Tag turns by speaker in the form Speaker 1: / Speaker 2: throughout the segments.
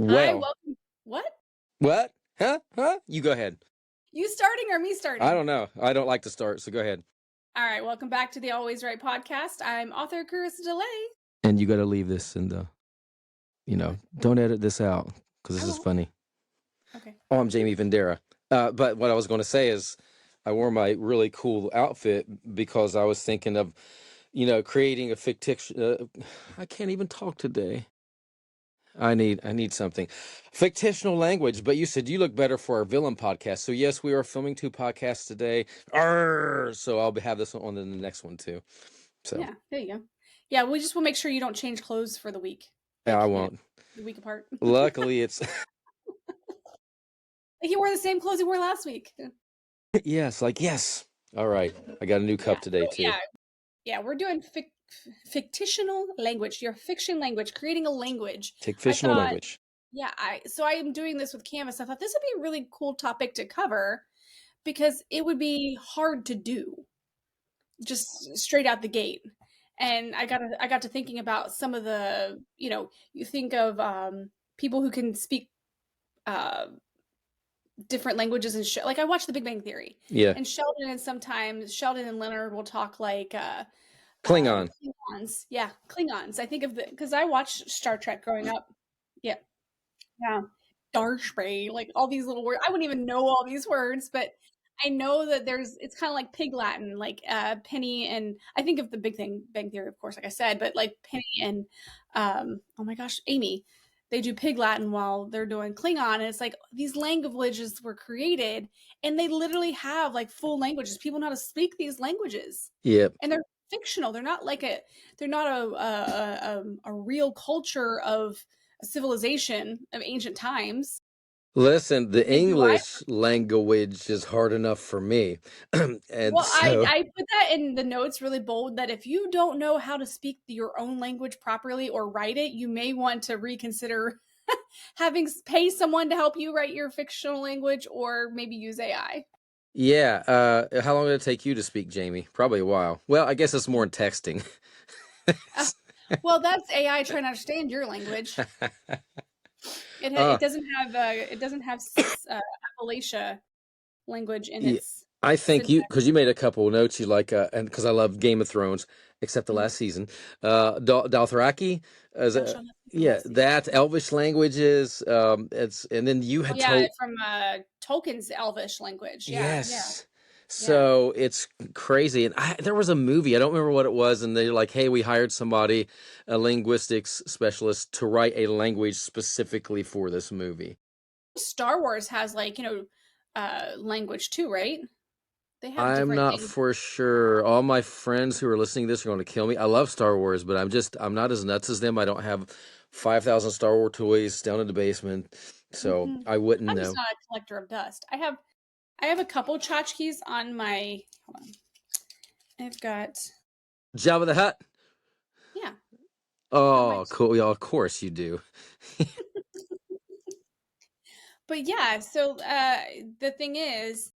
Speaker 1: Hi,
Speaker 2: Well,
Speaker 1: welcome. What?
Speaker 2: what? Huh? Huh? You go ahead.
Speaker 1: You starting or me
Speaker 2: I
Speaker 1: starting?
Speaker 2: don't know. I don't like to start, so go ahead.
Speaker 1: All right, welcome back to the Always Right podcast. I'm author Carissa DeLay.
Speaker 2: And you got to leave this in the,
Speaker 1: What?
Speaker 2: don't edit this out because
Speaker 1: I
Speaker 2: this is
Speaker 1: won't.
Speaker 2: funny.
Speaker 1: Okay.
Speaker 2: Oh, I'm Jamie Vendera. But what I was going to say is I wore my really cool outfit because I was thinking of, creating a fictitious. I can't even talk today. I need something. Fictional language, but you said you look better for our villain podcast. So yes, we are filming 2 podcasts today. Arr! So I'll have this on in the next one too. So
Speaker 1: Yeah, there you go. Yeah, we just will make sure you don't change clothes for the week.
Speaker 2: I
Speaker 1: Like,
Speaker 2: won't.
Speaker 1: the week apart.
Speaker 2: Luckily it's
Speaker 1: Like you wore the same clothes you wore last week.
Speaker 2: yes. All right. I got a new
Speaker 1: Yeah.
Speaker 2: cup today
Speaker 1: So
Speaker 2: too.
Speaker 1: yeah, we're doing fictional language, your fiction language, creating a language.
Speaker 2: Take
Speaker 1: I
Speaker 2: fictional
Speaker 1: thought,
Speaker 2: language.
Speaker 1: yeah, I am doing this with Canvas. I thought this would be a really cool topic to cover because it would be hard to do just straight out the gate. And I got to thinking about some of the, you think of people who can speak uh, different languages and like I watched The Big Bang Theory,
Speaker 2: Yeah.
Speaker 1: and sometimes Sheldon and Leonard will talk like
Speaker 2: Klingon.
Speaker 1: Klingons. Yeah, Klingons. I think of the because I watched Star Trek growing up. Yeah, yeah. Darshray, like all these little words. I wouldn't even know all these words, but I know that it's kind of like Pig Latin, like Penny and I think of the Bang Theory, of course, like I said, but like Penny and oh my gosh, Amy, they do Pig Latin while they're doing Klingon, and it's like these languages were created, and they literally have like full languages. People know how to speak these languages,
Speaker 2: Yep.
Speaker 1: and they're fictional. They're not a real culture of a civilization of ancient times.
Speaker 2: Listen, the
Speaker 1: They do I
Speaker 2: English language is hard enough for me. And
Speaker 1: well,
Speaker 2: so
Speaker 1: I put that in the notes really bold that if you don't know how to speak your own language properly or write it, you may want to reconsider pay someone to help you write your fictional language or maybe use AI.
Speaker 2: yeah, how long did it take you to speak, Jamie? Probably a while. Well, I guess it's more in texting.
Speaker 1: Uh, well, that's AI trying to understand your language.
Speaker 2: uh,
Speaker 1: It doesn't have Appalachia language in
Speaker 2: yeah,
Speaker 1: its
Speaker 2: I think
Speaker 1: syntax.
Speaker 2: because you made a couple of notes, you like, and because I love Game of Thrones, except the
Speaker 1: Mhm.
Speaker 2: last season. Dothraki,
Speaker 1: Thou shalt not speak the
Speaker 2: yeah,
Speaker 1: last season.
Speaker 2: that Elvish languages. And then you
Speaker 1: Oh
Speaker 2: had
Speaker 1: yeah,
Speaker 2: told,
Speaker 1: from Tolkien's Elvish language. Yeah, yeah,
Speaker 2: yes.
Speaker 1: yeah.
Speaker 2: So it's crazy. And there was a movie, I don't remember what it was, and they're like, hey, we hired somebody, a linguistics specialist, to write a language specifically for this movie.
Speaker 1: Star Wars has like, language too, right? They have
Speaker 2: I'm
Speaker 1: different
Speaker 2: not
Speaker 1: things.
Speaker 2: for sure. All my friends who are listening to this are going to kill me. I love Star Wars, but I'm not as nuts as them. I don't have 5,000 Star Wars toys down in the basement, so
Speaker 1: Mhm.
Speaker 2: I wouldn't
Speaker 1: I'm just
Speaker 2: know.
Speaker 1: not a collector of dust. I have a couple tchotchkes on my hold on. I've got
Speaker 2: Jabba the Hutt.
Speaker 1: yeah, I got my
Speaker 2: Oh, cool. Yeah, of course you do.
Speaker 1: but yeah, so the thing is,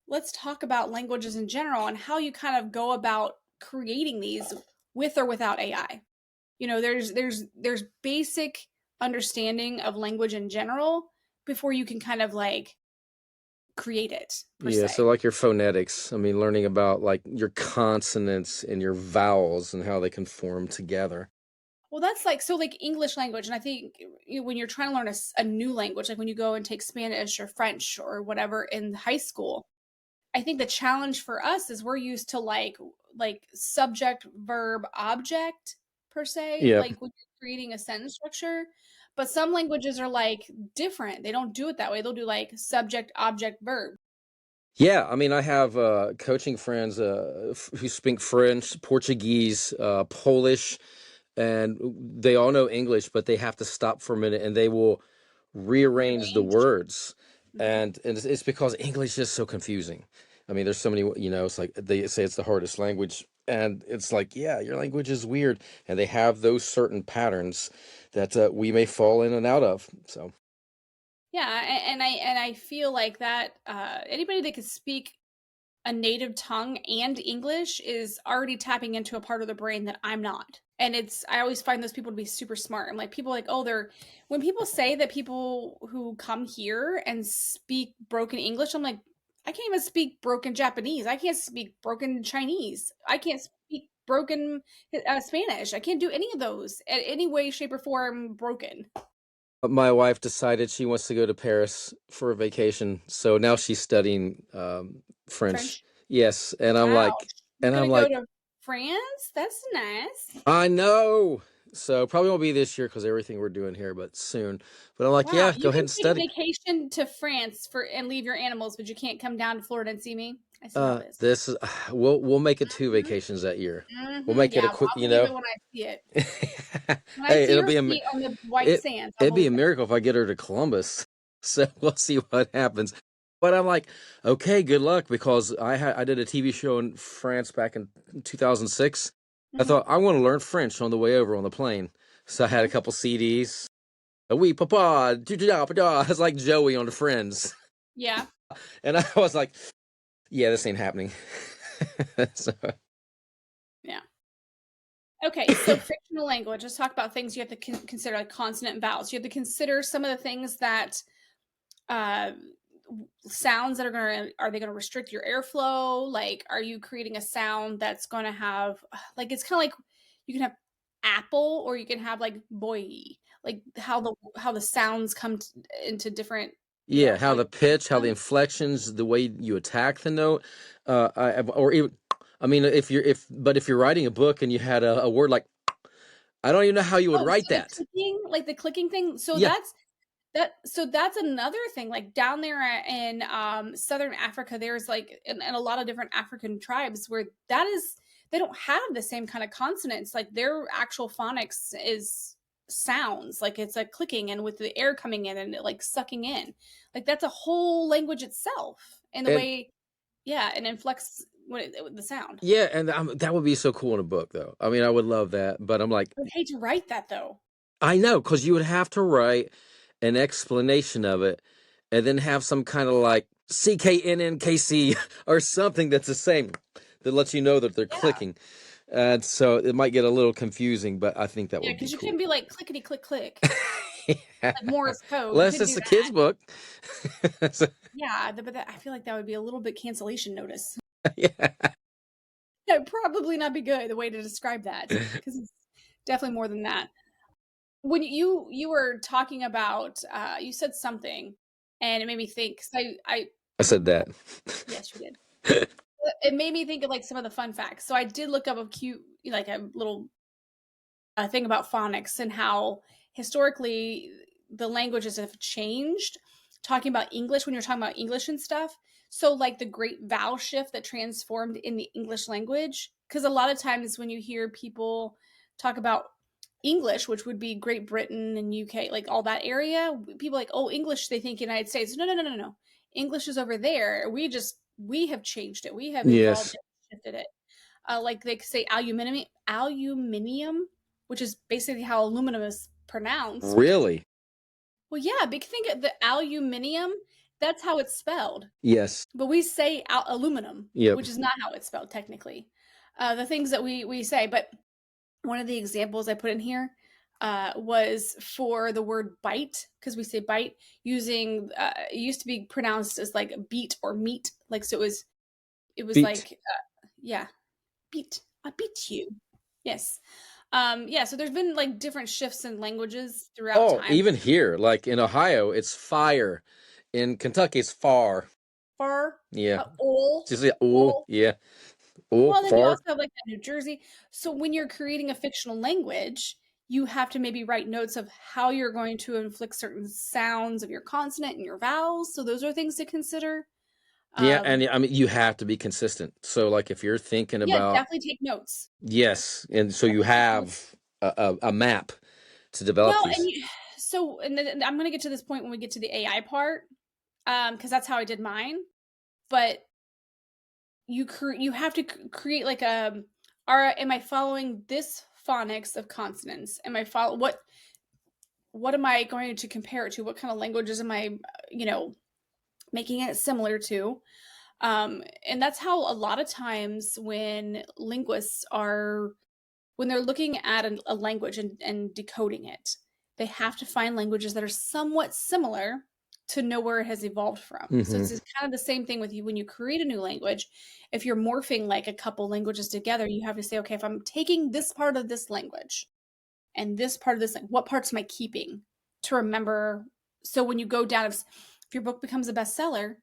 Speaker 1: let's talk about languages in general and how you kind of go about creating these with or without AI. There's basic understanding of language in general before you can kind of like create it per
Speaker 2: Yeah, so
Speaker 1: se.
Speaker 2: like your phonetics. I mean, learning about like your consonants and your vowels and how they can form together.
Speaker 1: Well, that's like so like English language, and I think when you're trying to learn a new language, like when you go and take Spanish or French or whatever in high school, I think the challenge for us is we're used to like subject, verb, object per se,
Speaker 2: Yep.
Speaker 1: like when you're creating a sentence structure. But some languages are like different. They don't do it that way. They'll do like subject, object, verb.
Speaker 2: Yeah, I mean, I have coaching friends who speak French, Portuguese, Polish, and they all know English, but they have to stop for a minute and they will rearrange the
Speaker 1: Rearrange.
Speaker 2: words.
Speaker 1: Mhm.
Speaker 2: And it's because English is so confusing. I mean, there's so many, it's like they say it's the hardest language. And it's like, yeah, your language is weird. And they have those certain patterns that we may fall in and out of. So,
Speaker 1: Yeah, and I feel like that anybody that can speak a native tongue and English is already tapping into a part of the brain that I'm not. And I always find those people to be super smart. I'm like, people like, oh, when people say that people who come here and speak broken English, I'm like, I can't even speak broken Japanese. I can't speak broken Chinese. I can't speak broken Spanish. I can't do any of those in any way, shape, or form broken.
Speaker 2: My wife decided she wants to go to Paris for a vacation, so now she's studying French.
Speaker 1: French.
Speaker 2: Yes,
Speaker 1: Wow. You're
Speaker 2: and I'm
Speaker 1: gonna go
Speaker 2: like,
Speaker 1: to France? That's nice.
Speaker 2: I know. So probably won't be this year because everything we're doing here, but soon. But I'm like,
Speaker 1: Wow,
Speaker 2: yeah, go
Speaker 1: you
Speaker 2: ahead
Speaker 1: can
Speaker 2: and
Speaker 1: take a
Speaker 2: study.
Speaker 1: vacation to France and leave your animals, but you can't come down to Florida and see me. I see how it is.
Speaker 2: This is we'll make it 2
Speaker 1: Mhm,
Speaker 2: vacations that year. We'll
Speaker 1: mhm,
Speaker 2: make it
Speaker 1: yeah,
Speaker 2: a
Speaker 1: well,
Speaker 2: quick,
Speaker 1: I'll believe it when I see it. When I
Speaker 2: Hey,
Speaker 1: see
Speaker 2: it'll
Speaker 1: your
Speaker 2: be
Speaker 1: feet on the white
Speaker 2: it
Speaker 1: sands, I'll
Speaker 2: it'd be a
Speaker 1: believe it.
Speaker 2: miracle if I get her to Columbus. So we'll see what happens. But I'm like, okay, good luck because I did a TV show in France back in 2006. I
Speaker 1: Mhm,
Speaker 2: thought I want to learn French on the way over on the plane. So I had a
Speaker 1: mhm.
Speaker 2: couple CDs. Oui, papa, I was like Joey on the Friends.
Speaker 1: Yeah,
Speaker 2: And I was like, yeah, this ain't happening. So,
Speaker 1: yeah. Okay, so fictional language. Let's talk about things you have to consider, like consonant and vowels. You have to consider some of the things that uh sounds that are they going to restrict your airflow, like are you creating a sound that's going to have like it's kind of like you can have apple or you can have like boy, like how the sounds come into different,
Speaker 2: yeah,
Speaker 1: how
Speaker 2: how
Speaker 1: you
Speaker 2: the pitch, how the
Speaker 1: them.
Speaker 2: inflections, the way you attack the note, or even, I mean, if you're writing a book and you had a word like, I don't even know how you would
Speaker 1: Oh,
Speaker 2: write
Speaker 1: so
Speaker 2: that.
Speaker 1: the clicking thing, so
Speaker 2: Yeah,
Speaker 1: that's another thing, like down there in southern Africa, there's like and a lot of different African tribes where they don't have the same kind of consonants, like their actual phonics is sounds, like it's a clicking and with the air coming in and it like sucking in, like that's a whole language itself, and the
Speaker 2: and
Speaker 1: way, yeah, and inflects the sound.
Speaker 2: yeah, and that would be so cool in a book, though. I mean, I would love that, but I'm like,
Speaker 1: I would hate to write that though.
Speaker 2: I know, because you would have to write an explanation of it, and then have some kind of like CKNNKC or something that's the same that lets you know that they're
Speaker 1: Yeah,
Speaker 2: clicking. And so it might get a little confusing, but I think that
Speaker 1: yeah,
Speaker 2: would be
Speaker 1: because you
Speaker 2: cool.
Speaker 1: can be like clickety click click,
Speaker 2: Yeah.
Speaker 1: like Morse code. You
Speaker 2: Unless
Speaker 1: couldn't
Speaker 2: it's
Speaker 1: do
Speaker 2: a kid's
Speaker 1: that.
Speaker 2: book. So,
Speaker 1: Yeah, but I feel like that would be a little bit cancellation notice.
Speaker 2: yeah.
Speaker 1: That would probably not be good the way to describe that because it's definitely more than that. When you were talking about, you said something, and it made me think. 'Cause I
Speaker 2: I said that.
Speaker 1: yes, you did. It made me think of like some of the fun facts. So I did look up a cute, like a little thing about phonics and how historically the languages have changed. Talking about English, when you're talking about English and stuff, so like the great vowel shift that transformed in the English language, because a lot of times when you hear people talk about English, which would be Great Britain and UK, like all that area, people like, oh, English, they think United States. No, no, no, no, no. English is over there. We have changed it. We have evolved
Speaker 2: Yes.
Speaker 1: it, shifted it. Like they say aluminium, which is basically how aluminum is pronounced.
Speaker 2: Really?
Speaker 1: Well, yeah, but think of the aluminium, that's how it's spelled.
Speaker 2: Yes.
Speaker 1: But we say aluminum,
Speaker 2: Yep.
Speaker 1: which is not how it's spelled technically. The things that we say, but one of the examples I put in here was for the word bite, because we say bite using it used to be pronounced as like beat or meat, like so it was
Speaker 2: Beat.
Speaker 1: like yeah, beat, I beat you. Yes. Yeah, so there's been like different shifts in languages throughout
Speaker 2: Oh,
Speaker 1: time.
Speaker 2: even here, like in Ohio, it's fire. In Kentucky, it's far.
Speaker 1: Far,
Speaker 2: Yeah.
Speaker 1: ol,
Speaker 2: Just yeah, oh,
Speaker 1: ol.
Speaker 2: yeah. Oh,
Speaker 1: Well, then you
Speaker 2: far.
Speaker 1: also have like that New Jersey. So when you're creating a fictional language, you have to maybe write notes of how you're going to inflict certain sounds of your consonant and your vowels. So those are things to consider.
Speaker 2: Yeah, and
Speaker 1: Um,
Speaker 2: I mean you have to be consistent. So like if you're thinking
Speaker 1: yeah,
Speaker 2: about
Speaker 1: definitely take notes.
Speaker 2: yes, and so you
Speaker 1: Definitely take notes.
Speaker 2: have a map to develop
Speaker 1: Well, and
Speaker 2: these.
Speaker 1: and then I'm going to get to this point when we get to the AI part, because that's how I did mine. But you have to create like am I following this phonics of consonants? Am I follow what am I going to compare it to? What kind of languages am I, you know, making it similar to? And that's how a lot of times when linguists are when they're looking at a language and decoding it, they have to find languages that are somewhat similar to know where it has evolved from. So
Speaker 2: Hmm.
Speaker 1: it's kind of the same thing with you when you create a new language. If you're morphing like a couple languages together, you have to say, okay, if I'm taking this part of this language and this part of this, like, what parts am I keeping to remember? So when you go down, if your book becomes a bestseller,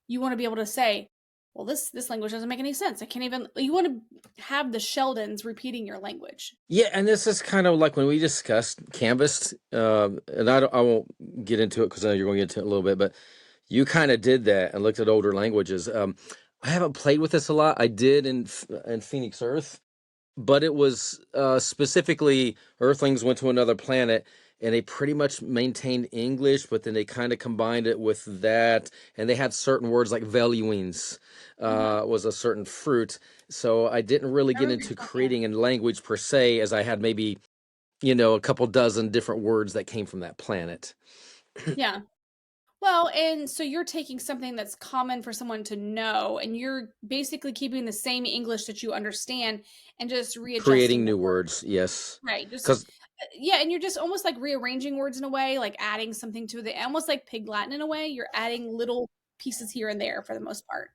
Speaker 1: you want to be able to say, well, this language doesn't make any sense. I can't even. You want to have the Sheldons repeating your language.
Speaker 2: Yeah, and this is kind of like when we discussed Canvas, and I won't get into it because I know you're going to get into it a little bit, but you kind of did that and looked at older languages. I haven't played with this a lot. I did in Phoenix Earth, but it was specifically Earthlings went to another planet and they pretty much maintained English, but then they kind of combined it with that, and they had certain words like veluines
Speaker 1: Mm-hmm.
Speaker 2: was a certain fruit. So I didn't really
Speaker 1: I
Speaker 2: get
Speaker 1: remember you
Speaker 2: into
Speaker 1: talking about.
Speaker 2: creating a language per se, as I had maybe a couple dozen different words that came from that planet.
Speaker 1: Yeah. Well, and so you're taking something that's common for someone to know, and you're basically keeping the same English that you understand and just readjusting
Speaker 2: Creating
Speaker 1: the
Speaker 2: new
Speaker 1: words.
Speaker 2: words, yes,
Speaker 1: Right. Just
Speaker 2: because
Speaker 1: yeah, and you're just almost like rearranging words in a way, like adding something to the almost like Pig Latin in a way. You're adding little pieces here and there for the most part.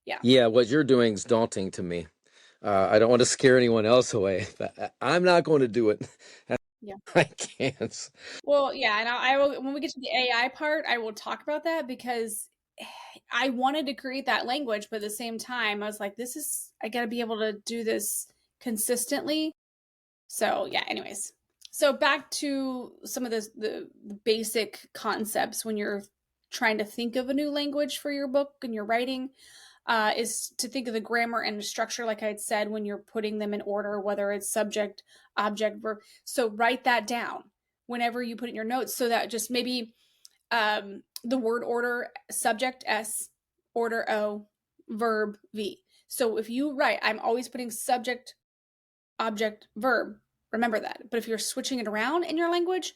Speaker 1: Yeah.
Speaker 2: yeah, what you're doing is daunting to me. I don't want to scare anyone else away, but I'm not going to do it.
Speaker 1: Yeah.
Speaker 2: I can't.
Speaker 1: Well, yeah, and I will when we get to the AI part, I will talk about that because I wanted to create that language, but at the same time, I was like, this is I got to be able to do this consistently. So, yeah, anyways. So back to some of the basic concepts when you're trying to think of a new language for your book and your writing. Is to think of the grammar and the structure, like I had said, when you're putting them in order, whether it's subject, object, verb. So write that down whenever you put in your notes so that just maybe the word order, subject S, order O, verb V. So if you write, I'm always putting subject, object, verb, remember that. But if you're switching it around in your language,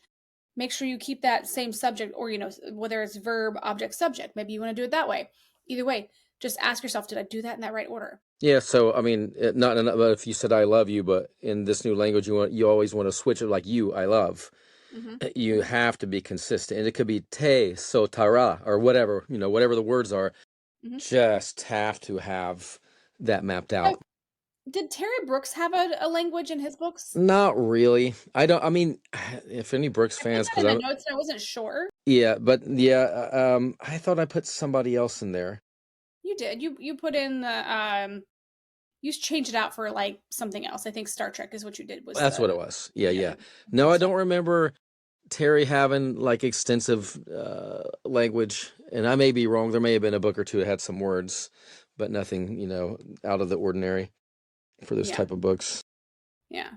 Speaker 1: make sure you keep that same subject or, whether it's verb, object, subject. Maybe you want to do it that way. Either way, just ask yourself, did I do that in that right order?
Speaker 2: Yeah, so I mean, not if you said I love you, but in this new language, you always want to switch it like you, I love.
Speaker 1: Mm-hmm.
Speaker 2: You
Speaker 1: Mm-hmm.
Speaker 2: have to be consistent, and it could be te so tara or whatever whatever the words are.
Speaker 1: Mm-hmm.
Speaker 2: Just have to have that mapped
Speaker 1: So,
Speaker 2: out.
Speaker 1: did Terry Brooks have a language in his books?
Speaker 2: Not really. I don't. I mean, if any Brooks
Speaker 1: I put
Speaker 2: fans,
Speaker 1: that
Speaker 2: because
Speaker 1: in the
Speaker 2: I'm
Speaker 1: notes and I wasn't sure.
Speaker 2: yeah, but yeah, I thought I put somebody else in there.
Speaker 1: You did. You put in the you changed it out for like something else. I think Star Trek is what you did was
Speaker 2: That's what it
Speaker 1: the
Speaker 2: was. Yeah,
Speaker 1: yeah,
Speaker 2: yeah.
Speaker 1: the
Speaker 2: No, I
Speaker 1: so
Speaker 2: don't remember Terry having like extensive language, and I may be wrong. There may have been a book or two that had some words, but nothing, out of the ordinary for this
Speaker 1: yeah.
Speaker 2: type of books.
Speaker 1: Yeah.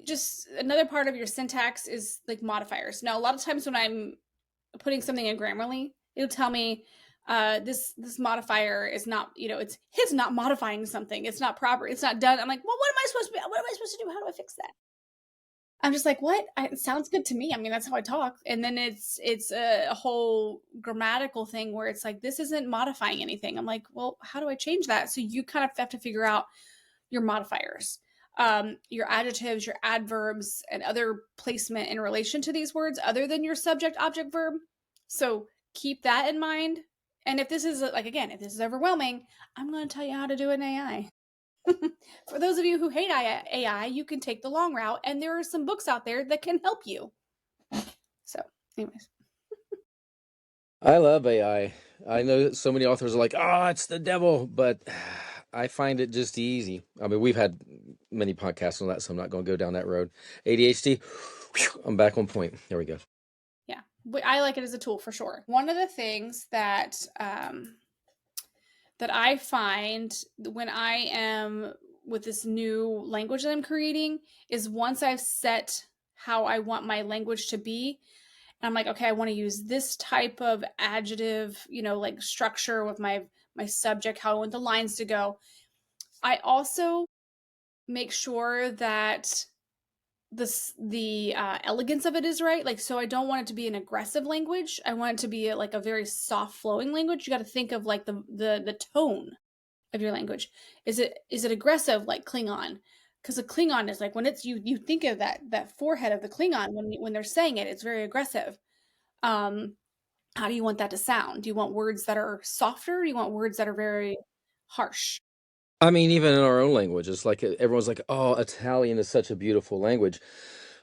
Speaker 1: Just another part of your syntax is like modifiers. Now, a lot of times when I'm putting something in Grammarly, it'll tell me this modifier is not, it's not modifying something. It's not proper. It's not done. I'm like, well, what am I supposed to do? How do I fix that? I'm just like, what? It sounds good to me. I mean, that's how I talk. And then it's a whole grammatical thing where it's like, this isn't modifying anything. I'm like, well, how do I change that? So you kind of have to figure out your modifiers, your adjectives, your adverbs, and other placement in relation to these words other than your subject, object, verb. So keep that in mind. And if this is like, again, if this is overwhelming, I'm going to tell you how to do an AI. For those of you who hate AI, you can take the long route, and there are some books out there that can help you. So, anyways,
Speaker 2: I love AI. I know so many authors are like, "Oh, it's the devil," but I find it just easy. I mean, we've had many podcasts on that, so I'm not going to go down that road. ADHD, whew, I'm back on point. There we go.
Speaker 1: yeah, but I like it as a tool for sure. One of the things that I find when I am with this new language that I'm creating is once I've set how I want my language to be, and I'm like, okay, I want to use this type of adjective, like structure with my subject, how I want the lines to go. I also make sure that the elegance of it is right. Like, so I don't want it to be an aggressive language. I want it to be like a very soft flowing language. You got to think of like the tone of your language. Is it aggressive like Klingon? because a Klingon is like when it's you think of that forehead of the Klingon when they're saying it, it's very aggressive. Um, how do you want that to sound? Do you want words that are softer? Do you want words that are very harsh?
Speaker 2: I mean, even in our own language, it's like everyone's like, "Oh, Italian is such a beautiful language."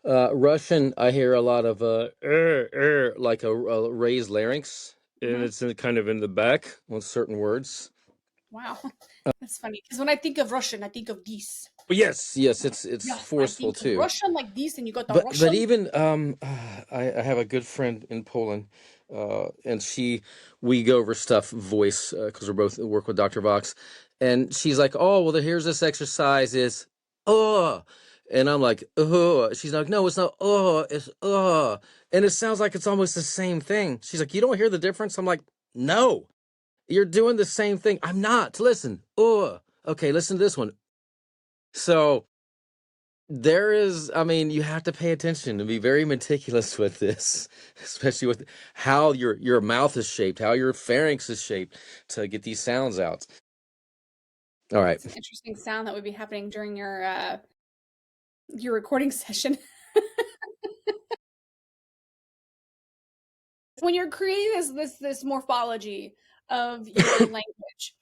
Speaker 2: Russian, I hear a lot of like a raised larynx, and
Speaker 1: Hmm.
Speaker 2: it's kind of in the back on certain words.
Speaker 1: Wow, that's funny. Because when I think of Russian, I think of this.
Speaker 2: But yes, yes, it's
Speaker 1: Yes, I
Speaker 2: forceful
Speaker 1: think of
Speaker 2: too.
Speaker 1: Russian like this, and you got the
Speaker 2: But
Speaker 1: Russian.
Speaker 2: even I have a good friend in Poland, and we go over stuff voice because we're both work with Dr. Vox, and she's like, "Oh, well, here's this exercise is and I'm like, She's like, "No, it's not it's and it sounds like it's almost the same thing." She's like, "You don't hear the difference?" I'm like, "No, you're doing the same thing. I'm not. Listen, okay, listen to this one." So there is, I mean, you have to pay attention and be very meticulous with this, especially with how your mouth is shaped, how your pharynx is shaped to get these sounds out. All right.
Speaker 1: It's an interesting sound that would be happening during your recording session. When you're creating this morphology of your language,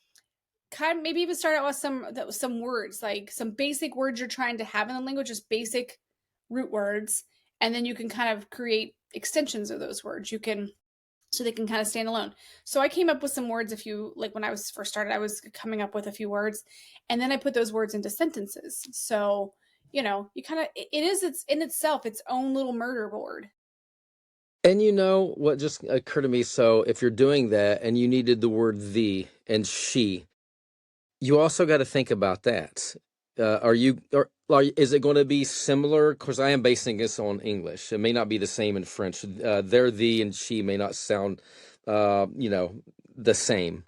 Speaker 1: kind of maybe even start out with some words, like some basic words you're trying to have in the language, just basic root words, and then you can kind of create extensions of those words. You can so they can kind of stand alone. So I came up with some words. If you like, when I was first started, I was coming up with a few words, and then I put those words into sentences. So you kind of it's in itself its own little murder board.
Speaker 2: And you know what just occurred to me? So if you're doing that and you needed the word the and she, you also got to think about that. Are you or is it going to be similar? Because I am basing this on English. It may not be the same in French. Their the and she may not sound, the same.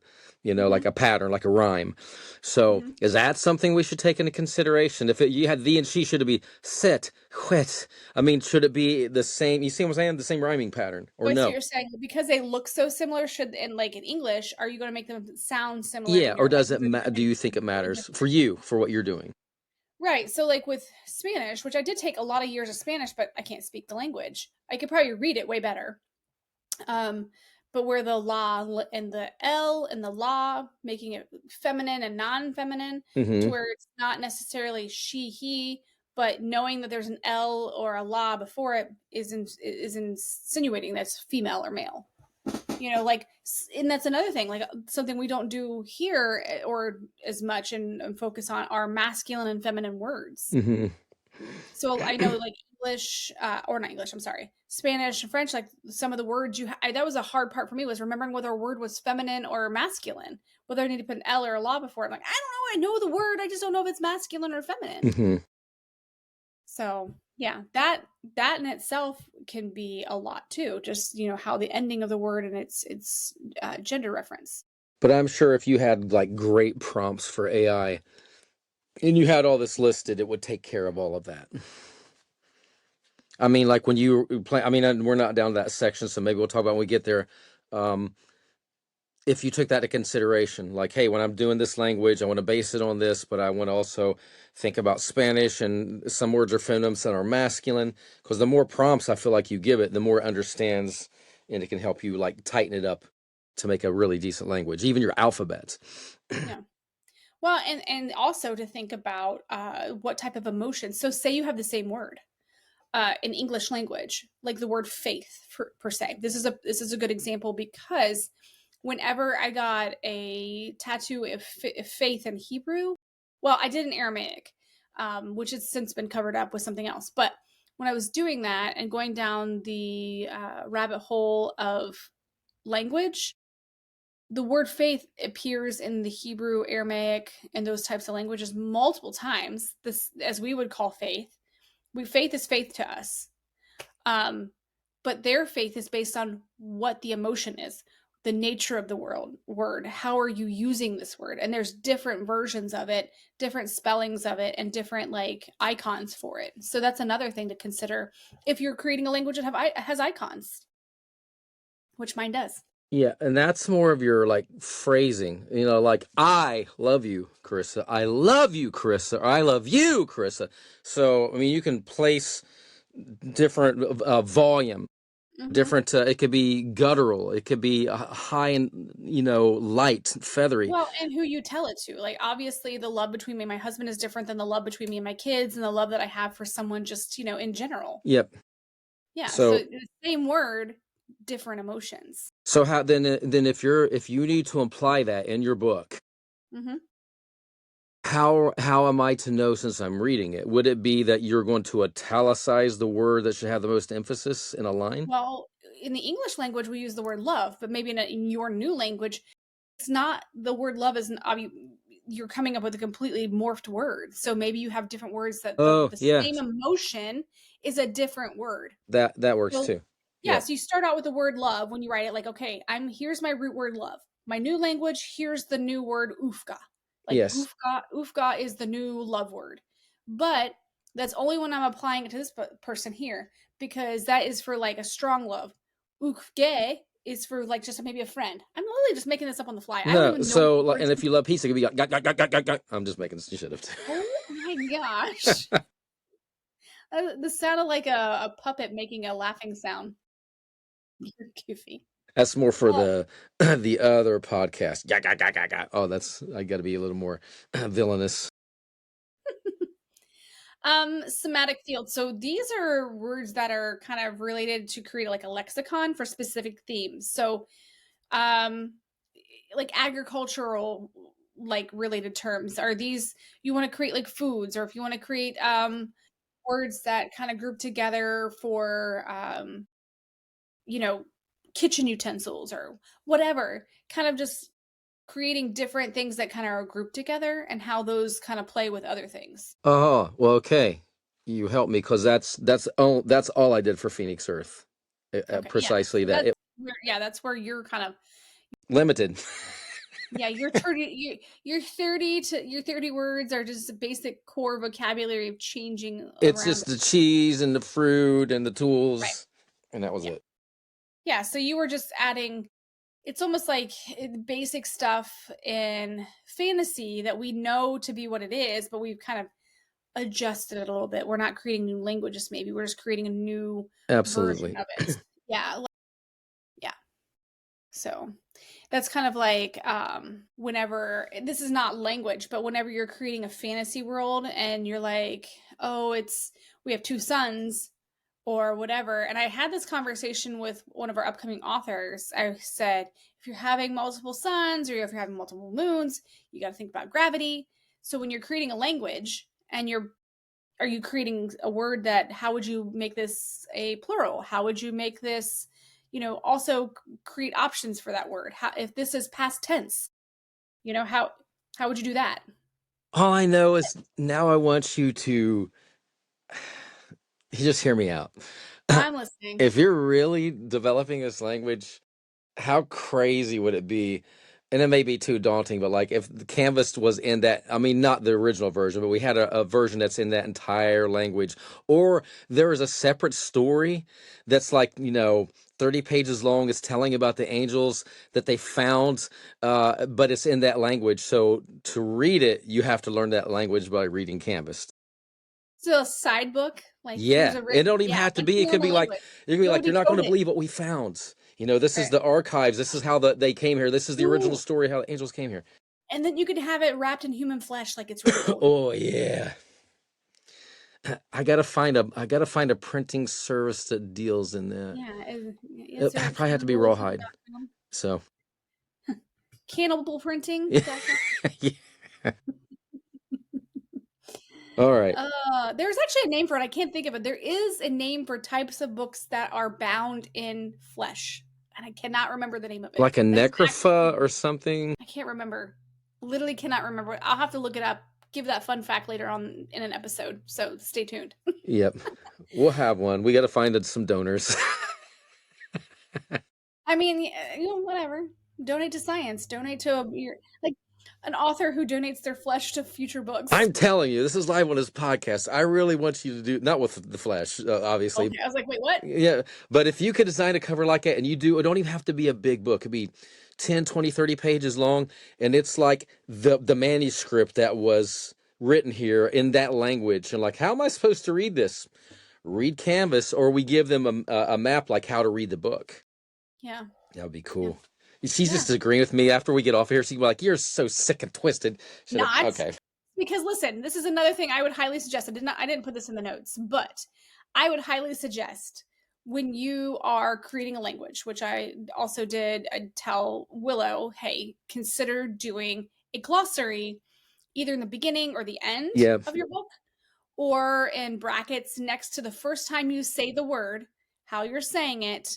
Speaker 2: Like
Speaker 1: Hmm.
Speaker 2: a pattern, like a rhyme. So,
Speaker 1: Hmm.
Speaker 2: is that something we should take into consideration? If you had the and she, should it be set, whet? I mean, should it be the same? You see what I'm saying? The same rhyming pattern, or
Speaker 1: Oh, I see what
Speaker 2: no?
Speaker 1: you're saying. Because they look so similar, should and like in English, are you going to make them sound similar
Speaker 2: Yeah,
Speaker 1: when
Speaker 2: or
Speaker 1: you're like
Speaker 2: does it? Do
Speaker 1: doing
Speaker 2: you think it
Speaker 1: completely
Speaker 2: matters
Speaker 1: different?
Speaker 2: for you for what you're doing?
Speaker 1: Right. So like with Spanish, which I did take a lot of years of Spanish, but I can't speak the language. I could probably read it way better. Um, but where the and the L and the la, making it feminine and non-feminine, to
Speaker 2: Hmm.
Speaker 1: where it's not necessarily she, he, but knowing that there's an L or a la before it is insinuating that's female or male. Like, and that's another thing, like something we don't do here or as much and focus on are masculine and feminine words.
Speaker 2: Hmm.
Speaker 1: So I know like English, or not English, I'm sorry, Spanish and French, like some of the words that was a hard part for me, was remembering whether a word was feminine or masculine, whether I need to put an L or a la before it. I'm like, I don't know, I know the word, I just don't know if it's masculine or feminine.
Speaker 2: Hmm.
Speaker 1: So yeah, that in itself can be a lot too. Just how the ending of the word and its gender reference.
Speaker 2: But I'm sure if you had like great prompts for AI and you had all this listed, it would take care of all of that. I mean, like when you play, I mean, and we're not down to that section, so maybe we'll talk about when we get there. Um, if you took that into consideration, like, hey, when I'm doing this language, I want to base it on this, but I want to also think about Spanish, and some words are feminine, some are masculine. Because the more prompts I feel like you give it, the more it understands, and it can help you like tighten it up to make a really decent language, even your alphabets.
Speaker 1: Yeah. Well, and also to think about what type of emotion. So say you have the same word in English language, like the word faith per se. This is a good example because whenever I got a tattoo of faith in Hebrew, well, I did in Aramaic, which has since been covered up with something else. But when I was doing that and going down the rabbit hole of language, the word faith appears in the Hebrew, Aramaic, and those types of languages multiple times. This, as we would call faith, faith is faith to us. Um, but their faith is based on what the emotion is, the nature of the word. How are you using this word? And there's different versions of it, different spellings of it, and different like icons for it. So that's another thing to consider if you're creating a language that has icons, which mine does.
Speaker 2: Yeah, and that's more of your like phrasing, like I love you, Carissa. I love you, Carissa. Or I love you, Carissa. So, I mean, you can place different volume,
Speaker 1: Hmm.
Speaker 2: different. It could be guttural. It could be high and light, feathery.
Speaker 1: Well, and who you tell it to. Like, obviously, the love between me and my husband is different than the love between me and my kids, and the love that I have for someone just, in general.
Speaker 2: Yep.
Speaker 1: Yeah. So,
Speaker 2: So,
Speaker 1: the same word, different emotions.
Speaker 2: so how then if you need to imply that in your book,
Speaker 1: Hmm.
Speaker 2: how am I to know since I'm reading it? Would it be that you're going to italicize the word that should have the most emphasis in a line?
Speaker 1: Well, in the English language, we use the word love, but maybe in your new language, it's not the word love isn't you're coming up with a completely morphed word. So maybe you have different words that
Speaker 2: Oh,
Speaker 1: the
Speaker 2: yeah.
Speaker 1: same emotion is a different word.
Speaker 2: That works
Speaker 1: So
Speaker 2: too.
Speaker 1: yeah,
Speaker 2: Yep.
Speaker 1: so you start out with the word love when you write it like, okay, here's my root word love. My new language, here's the new word ufka. Like
Speaker 2: Yes.
Speaker 1: ufka is the new love word. But that's only when I'm applying it to this person here because that is for like a strong love. Ufge is for like just maybe a friend. I'm literally just making this up on the fly. I don't
Speaker 2: No.
Speaker 1: even know
Speaker 2: So,
Speaker 1: words.
Speaker 2: and if you love pizza, it could be like, I'm just making shit up.
Speaker 1: Oh my gosh. This sounded like a puppet making a laughing sound. You're goofy.
Speaker 2: That's more for
Speaker 1: Uh,
Speaker 2: the the other podcast. Oh, that's I got to be a little more villainous.
Speaker 1: Somatic fields. So these are words that are kind of related to create like a lexicon for specific themes. So, um, like agricultural, like related terms are these you want to create like foods, or if you want to create words that kind of group together for you know, kitchen utensils or whatever, kind of just creating different things that kind of are grouped together and how those kind of play with other things.
Speaker 2: Oh, well, okay. You help me because that's all I did for Phoenix Earth.
Speaker 1: Okay, yeah.
Speaker 2: Precisely
Speaker 1: So
Speaker 2: that.
Speaker 1: that's where you're kind of
Speaker 2: Limited.
Speaker 1: yeah, your 30 words are just basic core vocabulary of changing
Speaker 2: It's
Speaker 1: around.
Speaker 2: just the cheese and the fruit and the
Speaker 1: Right.
Speaker 2: tools, and that was
Speaker 1: Yeah.
Speaker 2: it.
Speaker 1: Yeah, so you were just adding it's almost like basic stuff in fantasy that we know to be what it is, but we've kind of adjusted it a little bit. We're not creating new languages, maybe we're just creating a new version
Speaker 2: Absolutely.
Speaker 1: of it. Yeah, yeah. So that's kind of like whenever this is not language, but whenever you're creating a fantasy world and you're like, oh, it's we have two sons or whatever. And I had this conversation with one of our upcoming authors. I said, if you're having multiple suns or if you're having multiple moons, you got to think about gravity. So when you're creating a language and are you creating a word that how would you make this a plural? How would you make this, also create options for that word? How if this is past tense, how would you do that?
Speaker 2: All I know is now I want you to just hear me out.
Speaker 1: I'm listening.
Speaker 2: If you're really developing this language, how crazy would it be? And it may be too daunting, but like if the canvas was in that, I mean, not the original version, but we had a version that's in that entire language, or there is a separate story that's like, 30 pages long. It's telling about the angels that they found, but it's in that language. So to read it, you have to learn that language by reading Canvas.
Speaker 1: So a side book, like here's
Speaker 2: Yeah,
Speaker 1: a
Speaker 2: it
Speaker 1: written,
Speaker 2: don't even
Speaker 1: yeah,
Speaker 2: have to
Speaker 1: like
Speaker 2: be. It could be
Speaker 1: normal
Speaker 2: like
Speaker 1: language.
Speaker 2: you could be
Speaker 1: Go
Speaker 2: like, you're not going
Speaker 1: decode
Speaker 2: to
Speaker 1: it.
Speaker 2: believe what we found. This is
Speaker 1: Right.
Speaker 2: the archives. This is how they came here. This is the original
Speaker 1: Ooh.
Speaker 2: story how the angels came here.
Speaker 1: And then you could have it wrapped in human flesh like it's really old.
Speaker 2: Oh yeah, I gotta find a printing service that deals in that.
Speaker 1: Yeah.
Speaker 2: It
Speaker 1: Is there a
Speaker 2: probably have to be rawhide.
Speaker 1: cannibalism.com?
Speaker 2: So
Speaker 1: Cannibalprinting.com?
Speaker 2: yeah. All right,
Speaker 1: There's actually a name for it. I can't think of it. There is a name for types of books that are bound in flesh, and I cannot remember the name of it.
Speaker 2: like a
Speaker 1: That's
Speaker 2: necropha or something.
Speaker 1: I can't remember. Literally cannot remember. I'll have to look it up. Give that fun fact later on in an episode. So stay tuned.
Speaker 2: Yep, we'll have one. We got to find some donors.
Speaker 1: I mean, whatever. Donate to science. Donate to your like. An author who donates their flesh to future books.
Speaker 2: I'm telling you, this is live on his podcast. I really want you to do, not with the flesh, obviously.
Speaker 1: Okay, I was like, wait, what?
Speaker 2: Yeah, but if you could design a cover like that, and you do, it don't even have to be a big book. It could be 10, 20, 30 pages long, and it's like the manuscript that was written here in that language. And like, how am I supposed to read this? Read Canvas, or we give them a map like how to read the book.
Speaker 1: Yeah.
Speaker 2: That would be
Speaker 1: Yeah.
Speaker 2: cool. She's just agreeing with me after we get off here. She's like, "You're so sick and twisted."
Speaker 1: Not
Speaker 2: Okay.
Speaker 1: because listen, this is another thing I would highly suggest. I didn't put this in the notes, but I would highly suggest when you are creating a language, which I also did, I'd tell Willow, hey, consider doing a glossary either in the beginning or the end
Speaker 2: Yeah.
Speaker 1: of your book, or in brackets next to the first time you say the word, how you're saying it,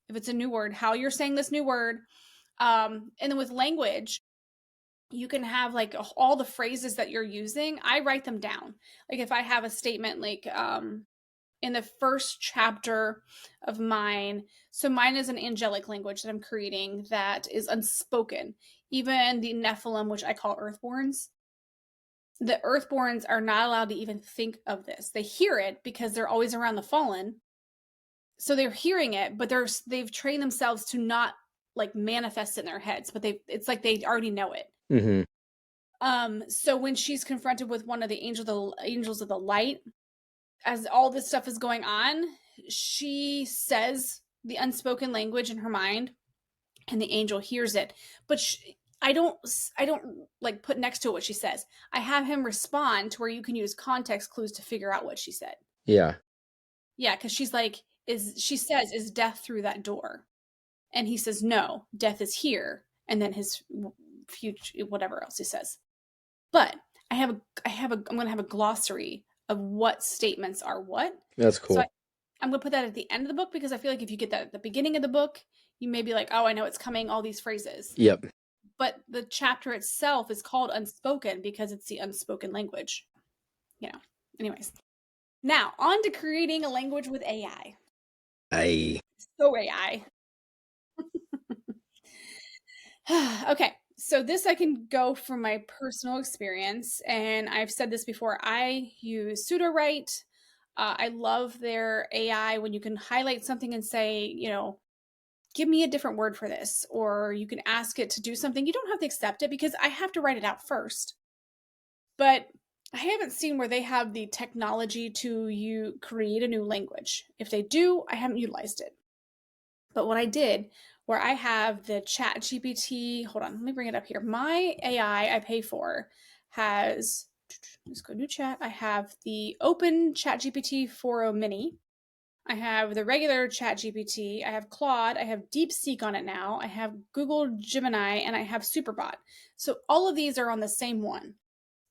Speaker 1: if it's a new word, how you're saying this new word. And then with language, you can have like all the phrases that you're using. I write them down. Like if I have a statement like in the first chapter of mine, so mine is an angelic language that I'm creating that is unspoken. Even the Nephilim, which I call Earthborns, the Earthborns are not allowed to even think of this. They hear it because they're always around the fallen. So they're hearing it, but they've trained themselves to not like manifest it in their heads, but it's like they already know it.
Speaker 2: Mm-hmm.
Speaker 1: So when she's confronted with one of the angels of the light, as all this stuff is going on, she says the unspoken language in her mind, and the angel hears it. But I don't like put next to what she says. I have him respond to where you can use context clues to figure out what she said.
Speaker 2: Yeah.
Speaker 1: Yeah, because she's like, she says, "Is death through that door?" And he says, "No, death is here." And then his future, whatever else he says. But I'm going to have a glossary of what statements are what.
Speaker 2: That's
Speaker 1: So
Speaker 2: cool.
Speaker 1: I'm going to put that at the end of the book because I feel like if you get that at the beginning of the book, you may be like, oh, I know it's coming, all these phrases.
Speaker 2: Yep.
Speaker 1: But the chapter itself is called Unspoken because it's the unspoken language. You know, anyways. Now, on to creating a language with AI. So AI. Okay, so this I can go from my personal experience, and I've said this before. I use pseudo-write. I love their AI when you can highlight something and say, give me a different word for this, or you can ask it to do something. You don't have to accept it because I have to write it out first. But I haven't seen where they have the technology to create a new language. If they do, I haven't utilized it. But what I did, where I have the Chat GPT, hold on, let me bring it up here. My AI I pay for has, let's go new chat. I have the open Chat GPT 4.0 mini. I have the regular Chat GPT. I have Claude. I have DeepSeek on it now. I have Google Gemini, and I have Superbot. So all of these are on the same one,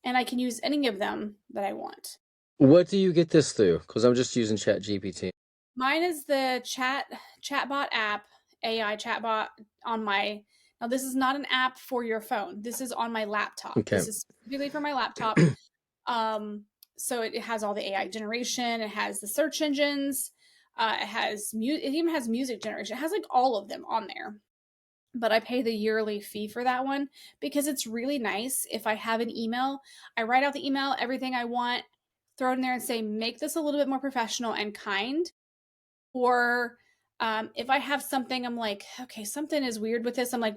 Speaker 1: and I can use any of them that I want.
Speaker 2: What do you get this through? Because I'm just using Chat GPT.
Speaker 1: Mine is the chatbot app, AI chatbot on my. Now this is not an app for your phone. This is on my laptop.
Speaker 2: Okay.
Speaker 1: This is specifically for my laptop. So it has all the AI generation. It has the search engines. It even has music generation. It has like all of them on there. But I pay the yearly fee for that one because it's really nice. If I have an email, I write out the email, everything I want, throw it in there and say, make this a little bit more professional and kind. Or if I have something, I'm like, okay, something is weird with this. I'm like,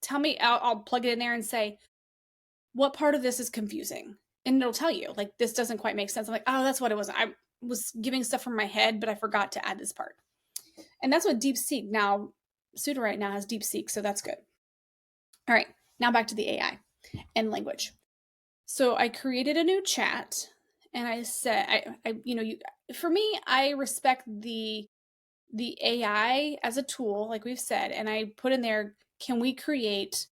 Speaker 1: tell me, I'll plug it in there and say, what part of this is confusing? And it'll tell you, like, this doesn't quite make sense. I'm like, oh, that's what it was. I was giving stuff from my head, but I forgot to add this part. And that's what DeepSeek now, Pseudo right now has DeepSeek, so that's good. All right, now back to the AI and language. So I created a new chat, and I said, for me, I respect the AI as a tool, like we've said, and I put in there, can we create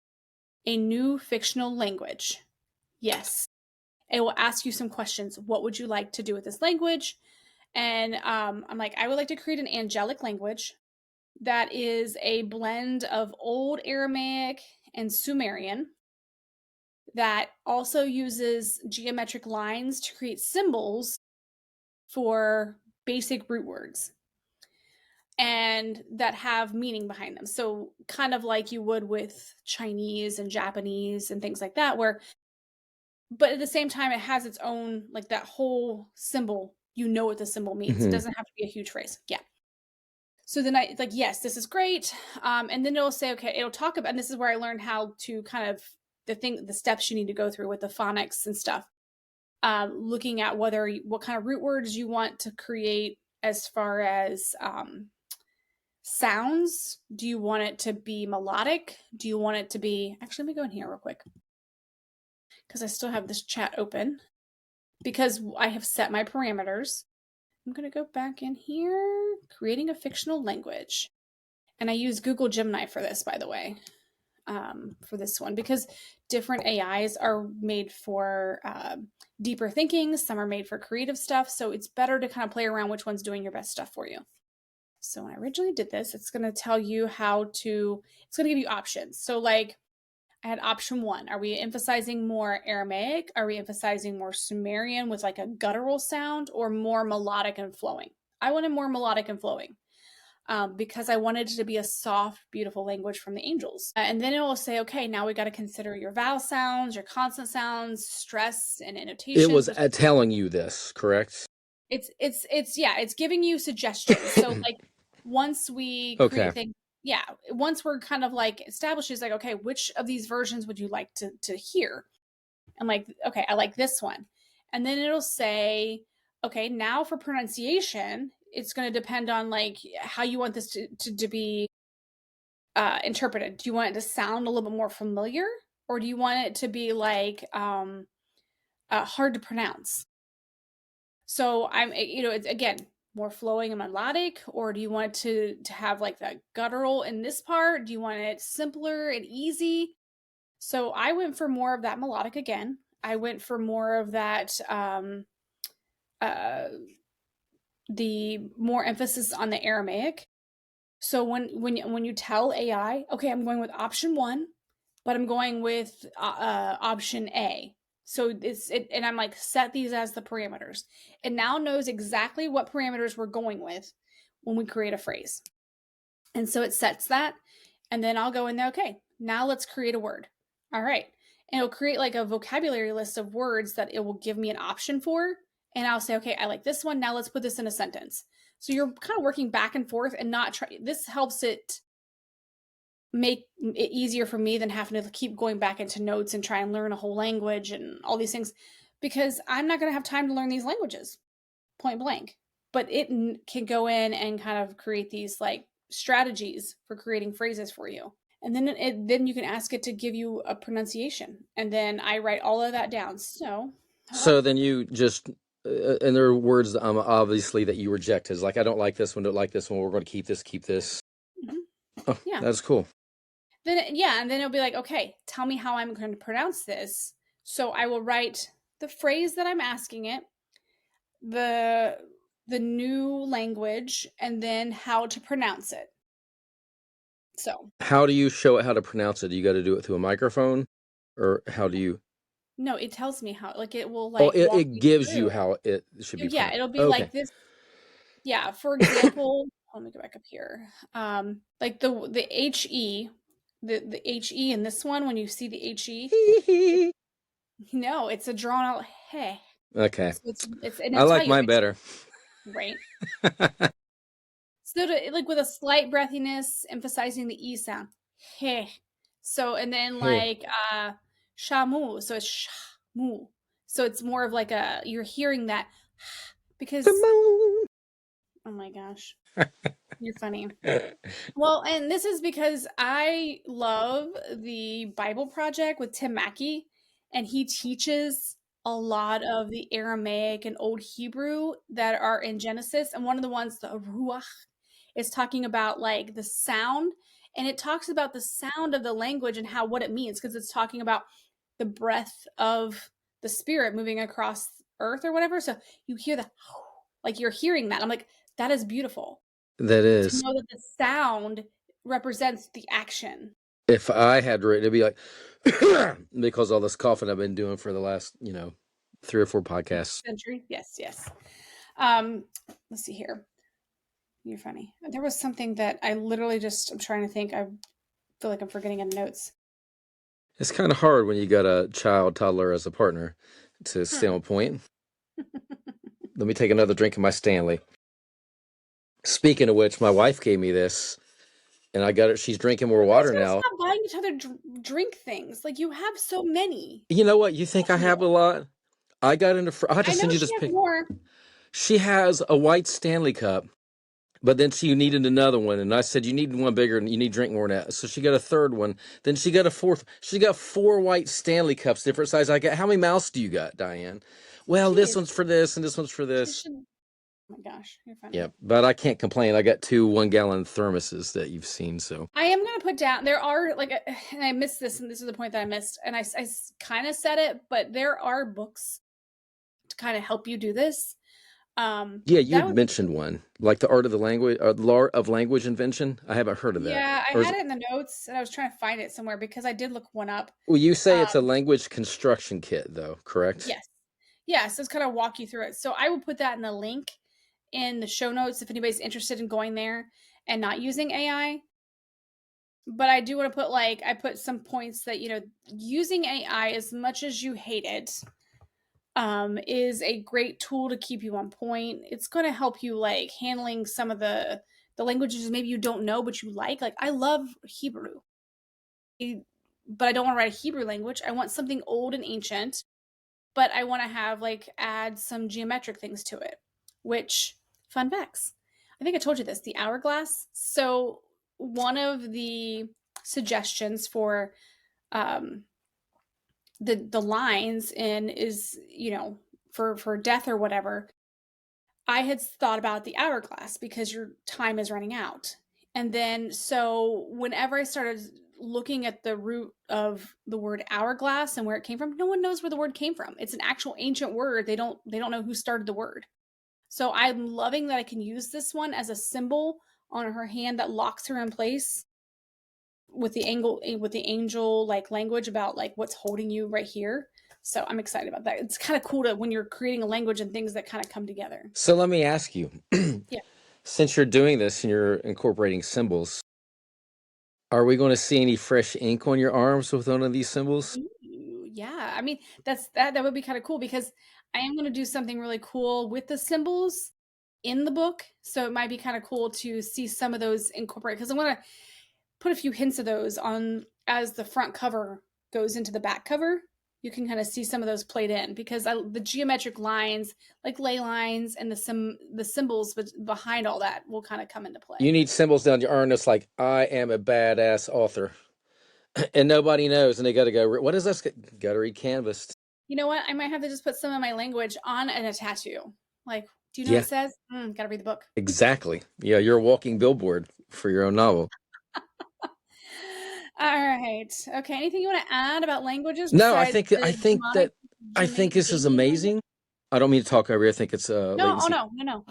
Speaker 1: a new fictional language? Yes. It will ask you some questions. What would you like to do with this language? And I'm like, I would like to create an angelic language that is a blend of Old Aramaic and Sumerian that also uses geometric lines to create symbols for basic root words. And and that have meaning behind them. So kind of like you would with Chinese and Japanese and things like that, but at the same time, it has its own, like that whole symbol, you know what the symbol means. It
Speaker 2: Hmm.
Speaker 1: doesn't have to be a huge phrase. Yeah. So then it's like, yes, this is great. And then it'll say, okay, it'll talk about, and this is where I learned how to kind of the steps you need to go through with the phonics and stuff. Looking at what kind of root words you want to create as far as sounds. Do you want it to be melodic? Do you want it to be, actually, let me go in here real quick because I still have this chat open because I have set my parameters. I'm going to go back in here, creating a fictional language. And I use Google Gemini for this, by the way, for this one, because different AIs are made for deeper thinking. Some are made for creative stuff. So it's better to kind of play around which one's doing your best stuff for you. So when I originally did this, it's going to tell you it's going to give you options. So like I had option 1. Are we emphasizing more Aramaic? Are we emphasizing more Sumerian with like a guttural sound, or more melodic and flowing? I wanted more melodic and flowing because I wanted it to be a soft, beautiful language from the angels. And then it will say, okay, now we got to consider your vowel sounds, your consonant sounds, stress and
Speaker 2: It
Speaker 1: annotations.
Speaker 2: was telling you this, correct?
Speaker 1: It's giving you suggestions. So like once we
Speaker 2: Okay.
Speaker 1: create things, yeah, once we're kind of like established, it's like, okay, which of these versions would you like to hear? And like, okay, I like this one. And then it'll say, okay, now for pronunciation, it's going to depend on like how you want this to be interpreted. Do you want it to sound a little bit more familiar, or do you want it to be like hard to pronounce? So it's again more flowing and melodic, or do you want it to have like that guttural in this part? Do you want it simpler and easy? So I went for more of that melodic again. I went for more of that uh, the more emphasis on the Aramaic. So when you tell AI, okay, I'm going with option 1, but I'm going with option A. So and I'm like, set these as the parameters. It now knows exactly what parameters we're going with when we create a phrase. And so it sets that. And then I'll go in there, okay, now let's create a word. All right. And it'll create like a vocabulary list of words that it will give me an option for. And I'll say, okay, I like this one. Now let's put this in a sentence. So you're kind of working back and forth and not try. This helps it make it easier for me than having to keep going back into notes and try and learn a whole language and all these things, because I'm not going to have time to learn these languages point blank. But it can go in and kind of create these like strategies for creating phrases for you. And then you can ask it to give you a pronunciation. And then I write all of that down.
Speaker 2: So then you just, and there are words obviously that you reject, as like, I don't like this one, don't like this one, we're going to keep this.
Speaker 1: mhm,
Speaker 2: Oh,
Speaker 1: yeah.
Speaker 2: that's cool.
Speaker 1: And then it'll be like, okay, tell me how I'm going to pronounce this. So I will write the phrase that I'm asking it, the new language, and then how to pronounce it. So
Speaker 2: How do you show it how to pronounce it? Do you got to do it through a microphone, or how do you?
Speaker 1: no, it tells me how. Like it will
Speaker 2: Oh,
Speaker 1: like walk
Speaker 2: it
Speaker 1: me
Speaker 2: gives you
Speaker 1: through.
Speaker 2: how it should be
Speaker 1: Yeah,
Speaker 2: pronounced.
Speaker 1: it'll be
Speaker 2: Okay.
Speaker 1: like this. Yeah, for example, let me go back up here. Like the he, the he in this one, when you see the he, it, no, it's a drawn out he.
Speaker 2: Okay.
Speaker 1: So it's and
Speaker 2: I
Speaker 1: it'll tell
Speaker 2: like
Speaker 1: you
Speaker 2: mine better.
Speaker 1: right. So like with a slight breathiness, emphasizing the e sound, he. So and then
Speaker 2: Hey.
Speaker 1: like shamu, so it's shamu. So it's more of like you're hearing that because
Speaker 2: Come
Speaker 1: oh my gosh,
Speaker 2: on.
Speaker 1: you're funny. Well, and this is because I love the Bible Project with Tim Mackey, and he teaches a lot of the Aramaic and Old Hebrew that are in Genesis. And one of the ones, the Ruach, is talking about like the sound, and it talks about the sound of the language and how what it means, because it's talking about the breath of the spirit moving across earth or whatever. So you hear the like you're hearing that. I'm like, that is beautiful
Speaker 2: That
Speaker 1: to
Speaker 2: is.
Speaker 1: know that the sound represents the action.
Speaker 2: If I had written, it'd be like, because all this coughing I've been doing for the last, 3 or 4 podcasts.
Speaker 1: Century? Yes, yes. Let's see here. You're funny. There was something that I literally I'm trying to think. I feel like I'm forgetting in notes.
Speaker 2: It's kind of hard when you got a child toddler as a partner to stay
Speaker 1: Hmm.
Speaker 2: on point. Let me take another drink of my Stanley. Speaking of which, my wife gave me this, and I got it. She's drinking more
Speaker 1: You guys
Speaker 2: water
Speaker 1: gotta
Speaker 2: now.
Speaker 1: stop buying each other drink things. Like you have so many.
Speaker 2: You know what? You think I
Speaker 1: Of
Speaker 2: have a
Speaker 1: you.
Speaker 2: lot? I got into. I'll have to
Speaker 1: I know
Speaker 2: send you
Speaker 1: she
Speaker 2: this
Speaker 1: has
Speaker 2: pic.
Speaker 1: more.
Speaker 2: She has a white Stanley cup, but then she needed another one, and I said, "You need one bigger, and you need to drink more than that." So she got a third one. Then she got a fourth. She got four white Stanley cups, different size. I got. How many mouths do you got, Diane? Well, this
Speaker 1: Jeez.
Speaker 2: one's for this, and this one's for
Speaker 1: She
Speaker 2: this.
Speaker 1: should. Oh my gosh, you're
Speaker 2: Yeah,
Speaker 1: funny.
Speaker 2: but I can't complain. I got two 1 gallon thermoses that you've seen. So
Speaker 1: I am gonna put down. There are like, and I missed this, and this is the point that I missed, and I kind of said it, but there are books to kind of help you do this.
Speaker 2: yeah, you
Speaker 1: That
Speaker 2: had
Speaker 1: would be
Speaker 2: mentioned one, like the art of the language, the art of language invention. I haven't heard of that.
Speaker 1: yeah. I
Speaker 2: Or is
Speaker 1: had
Speaker 2: it,
Speaker 1: it in the notes, and I was trying to find it somewhere because I did look one up.
Speaker 2: well, you say it's a
Speaker 1: Um,
Speaker 2: language construction kit, though, correct?
Speaker 1: yes, yes. So it's kind of walk you through it. So I will put that in the link in the show notes if anybody's interested in going there and not using AI. But I do want to put like I put some points that using AI as much as you hate it is a great tool to keep you on point. It's going to help you like handling some of the languages maybe you don't know but you like. Like I love Hebrew, but I don't want to write a Hebrew language. I want something old and ancient, but I want to have like add some geometric things to it. Which fun facts. I think I told you this. The hourglass. So one of the suggestions for um, the lines in is for death or whatever. I had thought about the hourglass because your time is running out. And then, so whenever I started looking at the root of the word hourglass and where it came from, no one knows where the word came from. It's an actual ancient word. They don't know who started the word. So I'm loving that I can use this one as a symbol on her hand that locks her in place with the angel like language about like what's holding you right here. So I'm excited about that. It's kind of cool to when you're creating a language and things that kind of come together.
Speaker 2: So let me ask you,
Speaker 1: Yeah.
Speaker 2: since you're doing this and you're incorporating symbols, are we going to see any fresh ink on your arms with one of these symbols?
Speaker 1: Ooh, yeah. I mean, that would be kind of cool because I am going to do something really cool with the symbols in the book. So it might be kind of cool to see some of those incorporate because I want to put a few hints of those on as the front cover goes into the back cover. You can kind of see some of those played in because the geometric lines, like ley lines, and the symbols behind all that will kind of come into
Speaker 2: You
Speaker 1: play.
Speaker 2: need symbols down your arm that's like, I am a badass author. And nobody knows, and they got to go, what is this? Got to read Canvas.
Speaker 1: You know what? I might have to just put some of my language on a tattoo. Like, do you know what
Speaker 2: Yeah,
Speaker 1: it says? Gotta read the book.
Speaker 2: exactly. Yeah, you're a walking billboard for your own novel.
Speaker 1: All right. Okay. Anything you want to add about languages
Speaker 2: No,
Speaker 1: besides
Speaker 2: I
Speaker 1: the
Speaker 2: think that I think this is
Speaker 1: Jamaican language?
Speaker 2: amazing. I don't mean to talk over you. I think it's
Speaker 1: No. Oh
Speaker 2: latency.
Speaker 1: no. No. No.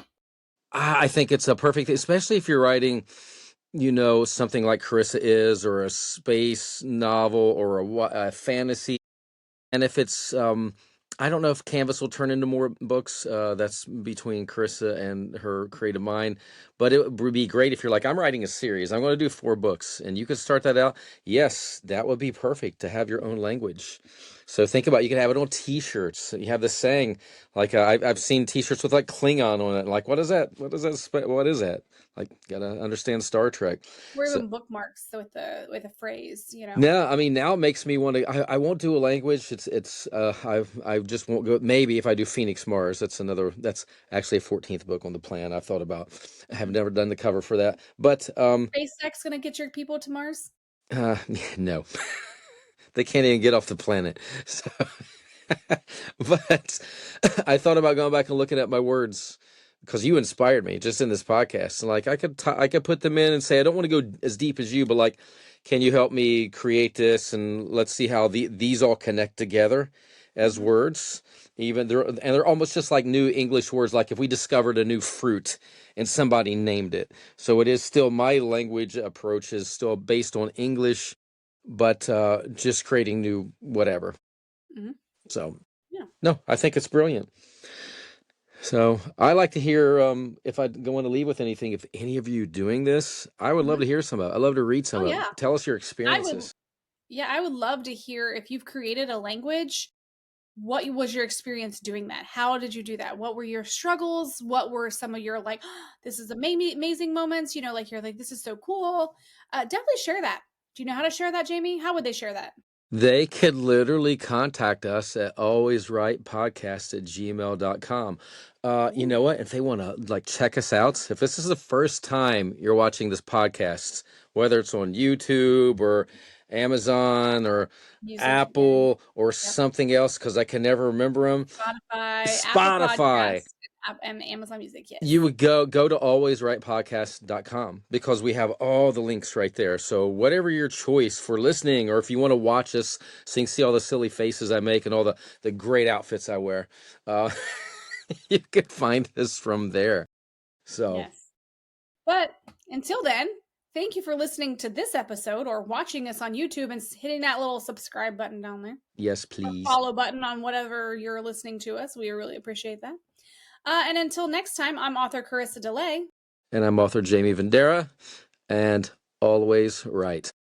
Speaker 2: I think it's a perfect, especially if you're writing, something like Carissa is, or a space novel, or a fantasy. And if it's, I don't know if Canvas will turn into more books. That's between Carissa and her creative mind. But it would be great if you're like, I'm writing a series. I'm going to do 4 books, and you could start that out. Yes, that would be perfect to have your own language. So think about it. You can have it on T-shirts. You have this saying, like I've seen T-shirts with like Klingon on it. Like, what is that? What is that? What is that? Like, gotta understand Star Trek.
Speaker 1: Or
Speaker 2: So
Speaker 1: even bookmarks with a phrase.
Speaker 2: no, I mean now it makes me want to. I won't do a language. I just won't go. Maybe if I do Phoenix Mars, that's another. That's actually a 14th book on the plan. I've thought about. I have
Speaker 1: Mhm.
Speaker 2: never done the cover for that, but
Speaker 1: SpaceX gonna get your people to Mars?
Speaker 2: uh, no, they can't even get off the planet. So, but I thought about going back and looking at my words because you inspired me just in this podcast. And like I could put them in and say I don't want to go as deep as you, but like, can you help me create this and let's see how these all connect together as
Speaker 1: Hmm.
Speaker 2: words. Even they're almost just like new English words. Like if we discovered a new fruit and somebody named it, so it is still my language approach is still based on English, but just creating new whatever.
Speaker 1: Hmm.
Speaker 2: So
Speaker 1: Yeah.
Speaker 2: no, I think it's brilliant. So I like to hear if I want to leave with anything. If any of you doing this, I would love
Speaker 1: Mhm.
Speaker 2: to hear some of it. I'd love to read some
Speaker 1: Oh
Speaker 2: of it.
Speaker 1: yeah.
Speaker 2: Tell us your
Speaker 1: I would
Speaker 2: experiences.
Speaker 1: Yeah, I would love to hear if you've created a language, what was your experience doing that? How did you do that? What were your struggles? What were some of your like, this is amazing moments? Like you're like, this is so cool. Definitely share that. Do you know how to share that, Jamie? How would they share that?
Speaker 2: They could literally contact us at alwayswritepodcast@gmail.com. You
Speaker 1: Ooh,
Speaker 2: know what? If they want to like check us out, if this is the first time you're watching this podcast, whether it's on YouTube or Amazon or
Speaker 1: music. Yeah.
Speaker 2: Apple or
Speaker 1: Yep.
Speaker 2: something else, because I can never remember them,
Speaker 1: Spotify, Apple
Speaker 2: Spotify.
Speaker 1: Podcasts, and Amazon Music.
Speaker 2: You
Speaker 1: Yes.
Speaker 2: would go to alwayswritepodcast.com because we have all the links right there. So whatever your choice for listening, or if you want to watch us so you can see all the silly faces I make and all the great outfits I wear, uh, you can find us from there. So
Speaker 1: Yes. But until then, thank you for listening to this episode or watching us on YouTube and hitting that little subscribe button down there
Speaker 2: yes,
Speaker 1: or
Speaker 2: please.
Speaker 1: follow button on whatever you're listening to us. We really appreciate that. And until next time, I'm author Carissa DeLay.
Speaker 2: And I'm author Jamie Vendera, and always right.